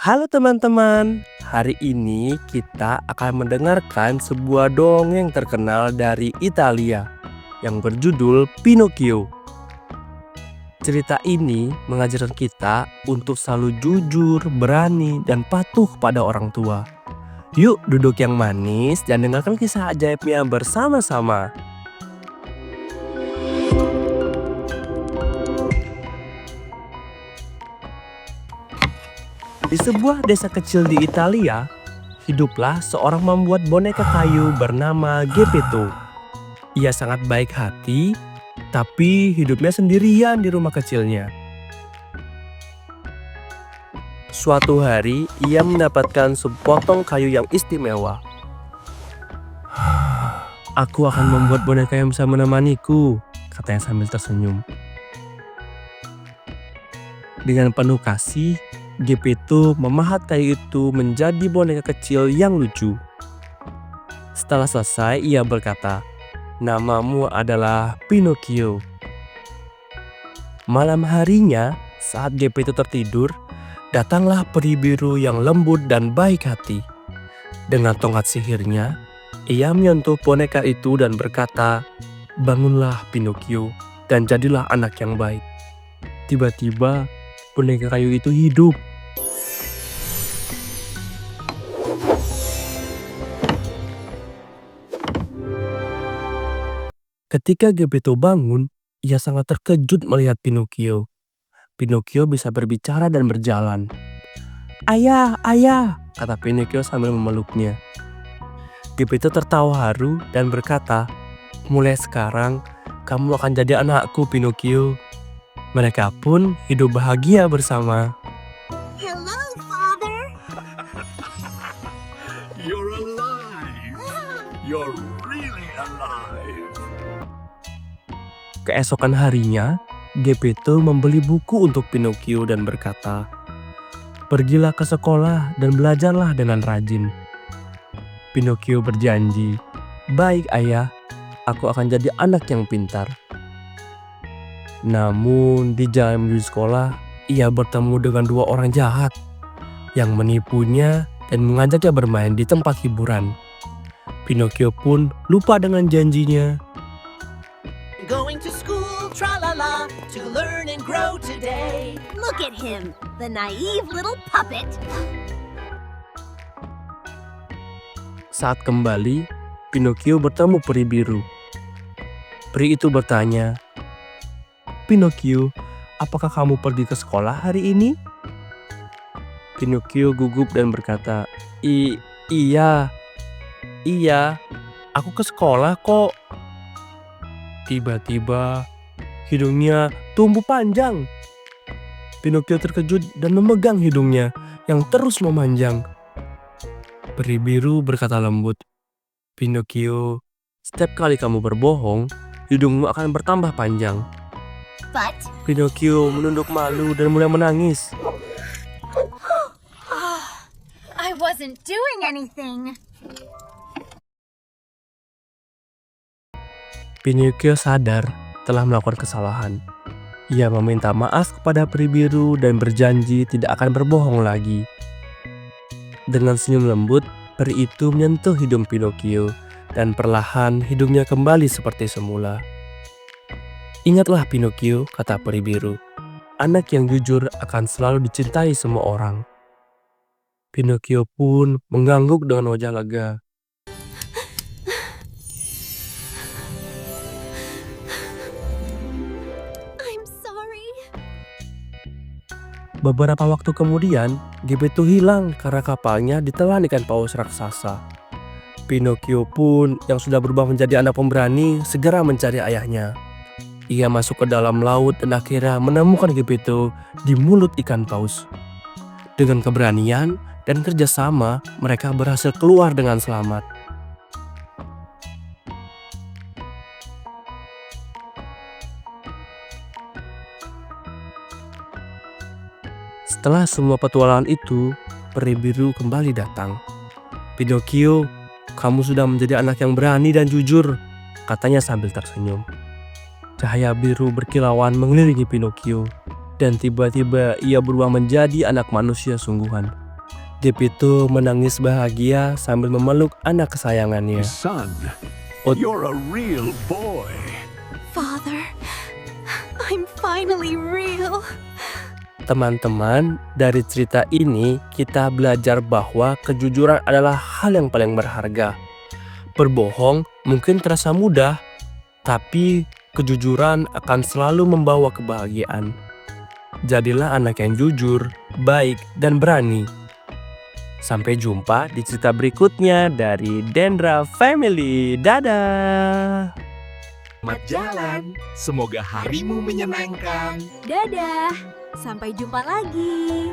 Halo teman-teman, hari ini kita akan mendengarkan sebuah dongeng terkenal dari Italia yang berjudul Pinocchio. Cerita ini mengajarkan kita untuk selalu jujur, berani, dan patuh pada orang tua. Yuk duduk yang manis dan dengarkan kisah ajaibnya bersama-sama. Di sebuah desa kecil di Italia, hiduplah seorang membuat boneka kayu bernama Geppetto. Ia sangat baik hati, tapi hidupnya sendirian di rumah kecilnya. Suatu hari, ia mendapatkan sepotong kayu yang istimewa. "Aku akan membuat boneka yang bisa menemaniku," katanya sambil tersenyum. Dengan penuh kasih, Geppetto memahat kayu itu menjadi boneka kecil yang lucu. Setelah selesai, ia berkata, "Namamu adalah Pinocchio." Malam harinya, saat Geppetto tertidur, datanglah peri biru yang lembut dan baik hati. Dengan tongkat sihirnya, ia menyentuh boneka itu dan berkata, "Bangunlah Pinocchio dan jadilah anak yang baik." Tiba-tiba, boneka kayu itu hidup. Ketika Geppetto bangun, ia sangat terkejut melihat Pinocchio. Pinocchio bisa berbicara dan berjalan. "Ayah, ayah," kata Pinocchio sambil memeluknya. Geppetto tertawa haru dan berkata, "Mulai sekarang, kamu akan jadi anakku, Pinocchio." Mereka pun hidup bahagia bersama. Hello, Father. You're alive. You're really alive. Keesokan harinya, Geppetto membeli buku untuk Pinocchio dan berkata, "Pergilah ke sekolah dan belajarlah dengan rajin." Pinocchio berjanji, "Baik ayah, aku akan jadi anak yang pintar." Namun di jalan menuju sekolah, ia bertemu dengan dua orang jahat yang menipunya dan mengajaknya bermain di tempat hiburan. Pinocchio pun lupa dengan janjinya. Going to school, tra-la-la, to learn and grow today. Look at him, the naive little puppet. Saat kembali, Pinocchio bertemu peri biru. Peri itu bertanya, "Pinocchio, apakah kamu pergi ke sekolah hari ini?" Pinocchio gugup dan berkata, Iya, aku ke sekolah kok." Tiba-tiba, hidungnya tumbuh panjang. Pinocchio terkejut dan memegang hidungnya yang terus memanjang. Peri biru berkata lembut, "Pinocchio, setiap kali kamu berbohong, hidungmu akan bertambah panjang." But Pinocchio menunduk malu dan mulai menangis. I wasn't doing anything. Pinocchio sadar telah melakukan kesalahan. Ia meminta maaf kepada peri biru dan berjanji tidak akan berbohong lagi. Dengan senyum lembut, peri itu menyentuh hidung Pinocchio dan perlahan hidungnya kembali seperti semula. "Ingatlah Pinocchio," kata peri biru, "anak yang jujur akan selalu dicintai semua orang." Pinocchio pun mengangguk dengan wajah lega. I'm sorry. Beberapa waktu kemudian, Geppetto hilang karena kapalnya ditelan ikan paus raksasa. Pinocchio pun yang sudah berubah menjadi anak pemberani segera mencari ayahnya. Ia masuk ke dalam laut dan akhirnya menemukan Geppetto di mulut ikan paus. Dengan keberanian dan kerjasama, mereka berhasil keluar dengan selamat. Setelah semua petualangan itu, peri biru kembali datang. "Pinocchio, kamu sudah menjadi anak yang berani dan jujur," katanya sambil tersenyum. Cahaya biru berkilauan mengelilingi Pinocchio, dan tiba-tiba ia berubah menjadi anak manusia sungguhan. Deep itu menangis bahagia sambil memeluk anak kesayangannya. Son, Ot- you're a real boy. Father, I'm finally real. Teman-teman, dari cerita ini kita belajar bahwa kejujuran adalah hal yang paling berharga. Berbohong mungkin terasa mudah, tapi kejujuran akan selalu membawa kebahagiaan. Jadilah anak yang jujur, baik, dan berani. Sampai jumpa di cerita berikutnya dari Dendra Family. Dadah! Selamat jalan. Semoga harimu menyenangkan. Dadah, sampai jumpa lagi.